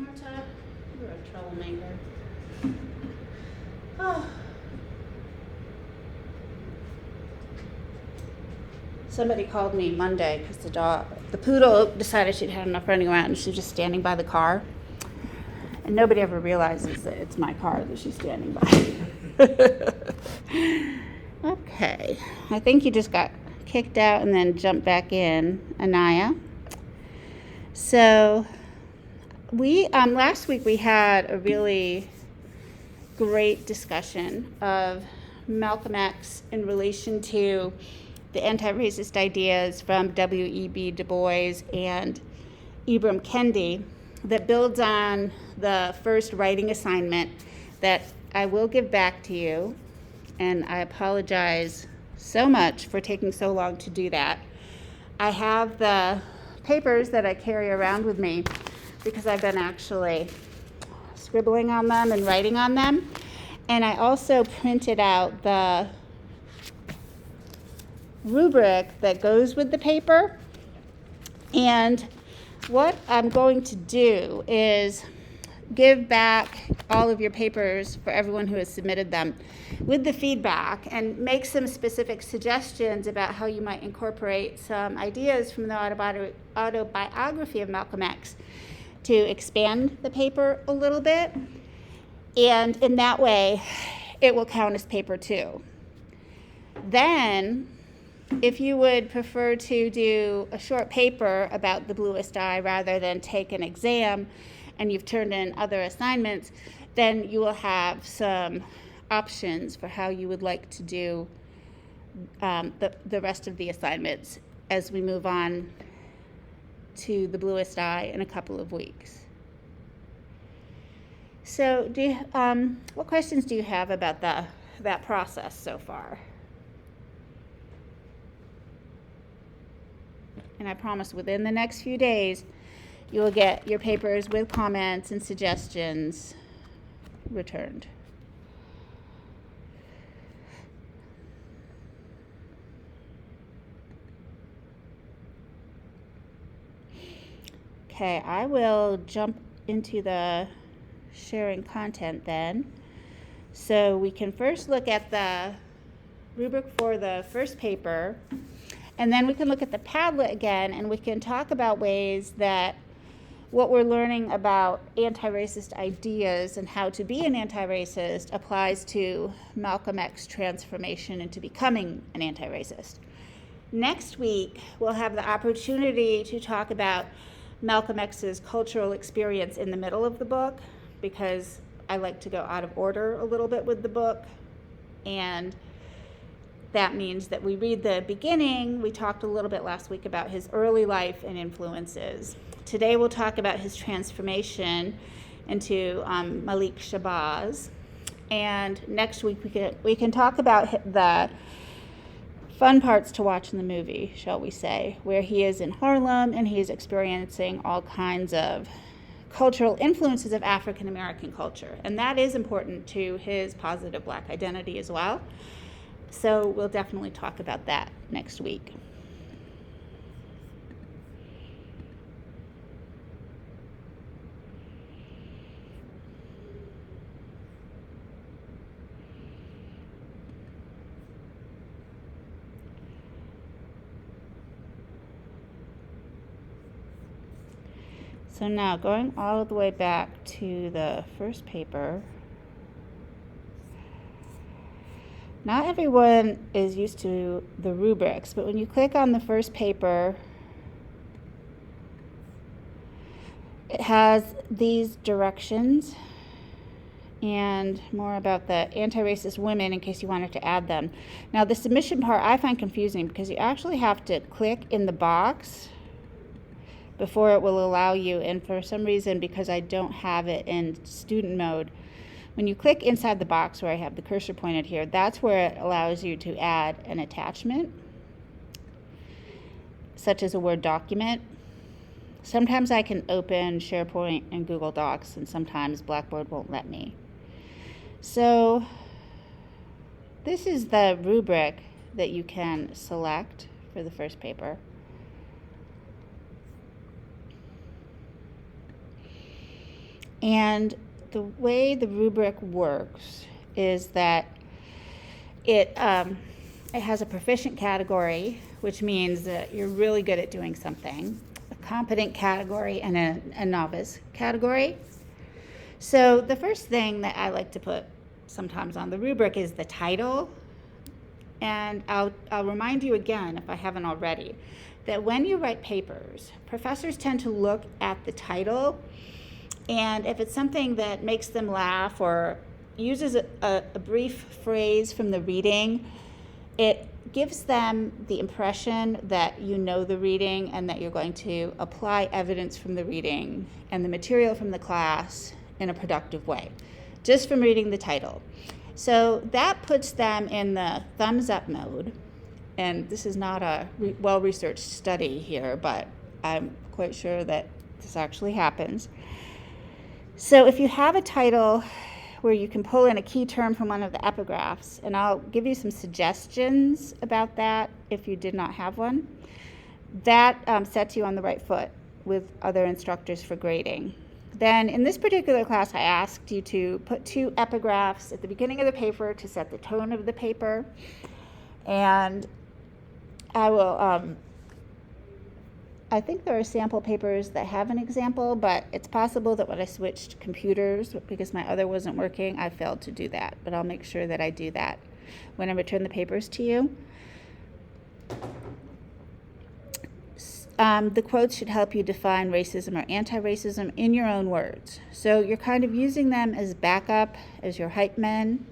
Marta, you're a troublemaker. Oh. Somebody called me Monday because the poodle decided she'd had enough running around and she was just standing by the car. And nobody ever realizes that it's my car that she's standing by. Okay, I think you just got kicked out and then jumped back in, Anaya. So we last week we had a really great discussion of Malcolm X in relation to the anti-racist ideas from W.E.B. Du Bois and Ibram Kendi that builds on the first writing assignment that I will give back to you. And I apologize so much for taking so long to do that. I have the papers that I carry around with me because I've been actually scribbling on them and writing on them. And I also printed out the rubric that goes with the paper. And what I'm going to do is give back all of your papers for everyone who has submitted them with the feedback and make some specific suggestions about how you might incorporate some ideas from the autobiography of Malcolm X to expand the paper a little bit. And in that way, it will count as paper 2. Then, if you would prefer to do a short paper about the Bluest Eye rather than take an exam, and you've turned in other assignments, then you will have some options for how you would like to do the rest of the assignments as we move on to the Bluest Eye in a couple of weeks. So what questions do you have about that process so far? And I promise within the next few days, you will get your papers with comments and suggestions returned. Okay, I will jump into the sharing content then. So we can first look at the rubric for the first paper, and then we can look at the Padlet again, and we can talk about ways that what we're learning about anti-racist ideas and how to be an anti-racist applies to Malcolm X transformation into becoming an anti-racist. Next week, we'll have the opportunity to talk about Malcolm X's cultural experience in the middle of the book, because I like to go out of order a little bit with the book, and that means that we read the beginning. We talked a little bit last week about his early life and influences. Today we'll talk about his transformation into Malik Shabazz. And next week we can talk about the fun parts to watch in the movie, shall we say, where he is in Harlem and he is experiencing all kinds of cultural influences of African American culture. And that is important to his positive Black identity as well. So we'll definitely talk about that next week. So now going all the way back to the first paper, not everyone is used to the rubrics, but when you click on the first paper, it has these directions and more about the anti-racist women in case you wanted to add them. Now the submission part I find confusing because you actually have to click in the box before it will allow you, and for some reason, because I don't have it in student mode, when you click inside the box where I have the cursor pointed here, that's where it allows you to add an attachment, such as a Word document. Sometimes I can open SharePoint and Google Docs, and sometimes Blackboard won't let me. So this is the rubric that you can select for the first paper. And the way the rubric works is that it has a proficient category, which means that you're really good at doing something, a competent category, and a novice category. So the first thing that I like to put sometimes on the rubric is the title. And I'll remind you again, if I haven't already, that when you write papers, professors tend to look at the title, and if it's something that makes them laugh or uses a brief phrase from the reading, it gives them the impression that you know the reading and that you're going to apply evidence from the reading and the material from the class in a productive way, just from reading the title. So that puts them in the thumbs up mode. And this is not a well-researched study here, but I'm quite sure that this actually happens. So if you have a title where you can pull in a key term from one of the epigraphs, and I'll give you some suggestions about that if you did not have one, that sets you on the right foot with other instructors for grading. Then in this particular class, I asked you to put 2 epigraphs at the beginning of the paper to set the tone of the paper. And I will, I think there are sample papers that have an example, but it's possible that when I switched computers, because my other wasn't working, I failed to do that. But I'll make sure that I do that when I return the papers to you. The quotes should help you define racism or anti-racism in your own words. So you're kind of using them as backup, as your hype men,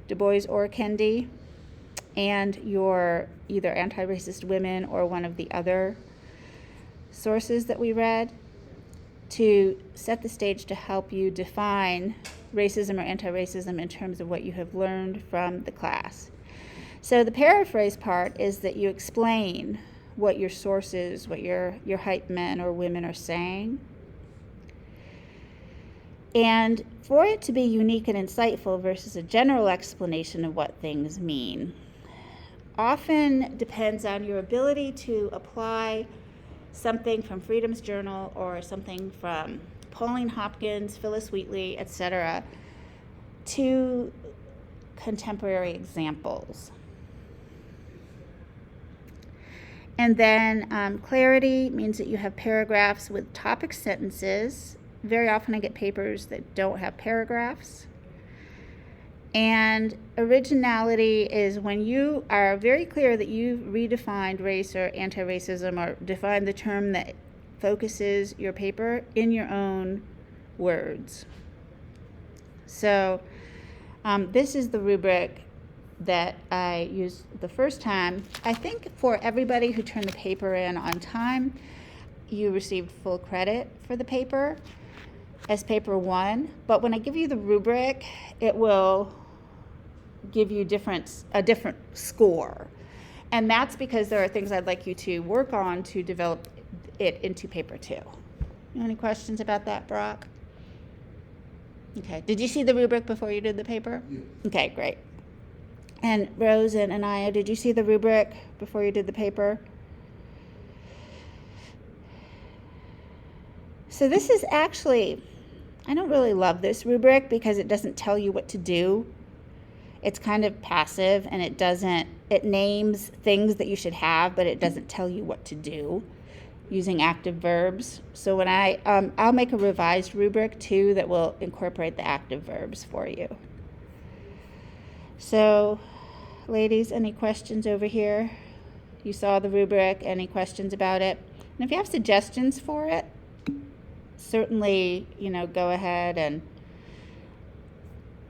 Du Bois or Kendi, and your either anti-racist women or one of the other sources that we read, to set the stage to help you define racism or anti-racism in terms of what you have learned from the class. So the paraphrase part is that you explain what your sources, what your hype men or women are saying. And for it to be unique and insightful versus a general explanation of what things mean, often depends on your ability to apply something from Freedom's Journal or something from Pauline Hopkins, Phyllis Wheatley, etc., to contemporary examples. And then clarity means that you have paragraphs with topic sentences. Very often I get papers that don't have paragraphs. And originality is when you are very clear that you've redefined race or anti-racism or defined the term that focuses your paper in your own words. So this is the rubric that I used the first time. I think for everybody who turned the paper in on time, you received full credit for the paper as paper 1. But when I give you the rubric, it will give you a different score. And that's because there are things I'd like you to work on to develop it into paper 2. Any questions about that, Brock? Okay. Did you see the rubric before you did the paper? Yeah. Okay, great. And Rose and Anaya, did you see the rubric before you did the paper? So this is actually, I don't really love this rubric because it doesn't tell you what to do. It's kind of passive, and it names things that you should have, but it doesn't tell you what to do using active verbs. So when I'll make a revised rubric too that will incorporate the active verbs for you. So, ladies, any questions over here? You saw the rubric, any questions about it? And if you have suggestions for it, certainly, go ahead and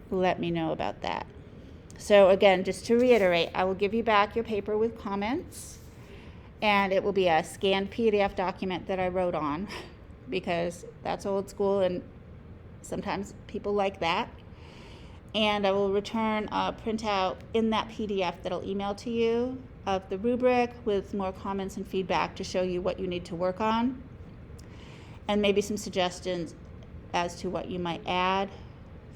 let me know about that. So again, just to reiterate, I will give you back your paper with comments, and it will be a scanned PDF document that I wrote on, because that's old school and sometimes people like that. And I will return a printout in that PDF that I'll email to you of the rubric with more comments and feedback to show you what you need to work on, and maybe some suggestions as to what you might add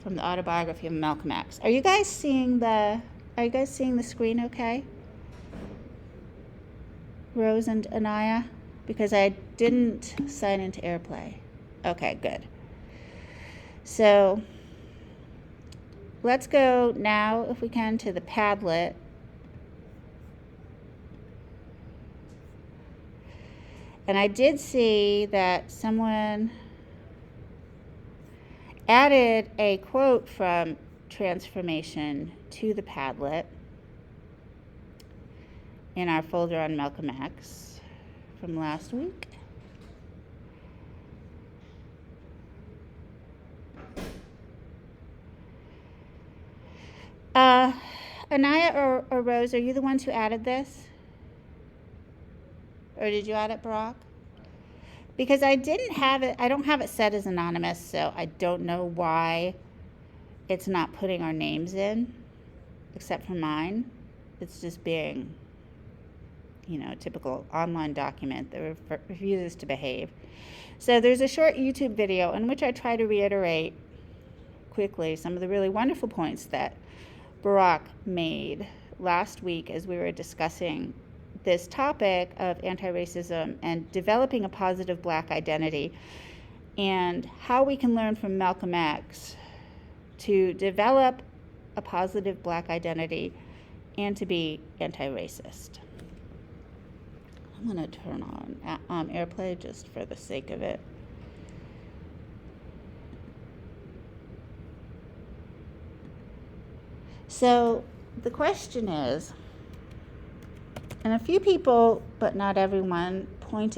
from the autobiography of Malcolm X. Are you guys seeing the screen okay? Rose and Anaya? Because I didn't sign into AirPlay. Okay, good. So let's go now, if we can, to the Padlet. And I did see that someone added a quote from Transformation to the Padlet in our folder on Malcolm X from last week. Anaya or Rose, are you the ones who added this? Or did you add it, Barack? Because I didn't have it, I don't have it set as anonymous, so I don't know why it's not putting our names in, except for mine. It's just being, a typical online document that refuses to behave. So there's a short YouTube video in which I try to reiterate quickly some of the really wonderful points that Barack made last week as we were discussing this topic of anti-racism and developing a positive Black identity, and how we can learn from Malcolm X to develop a positive Black identity and to be anti-racist. I'm going to turn on AirPlay just for the sake of it. So the question is, and a few people, but not everyone, pointed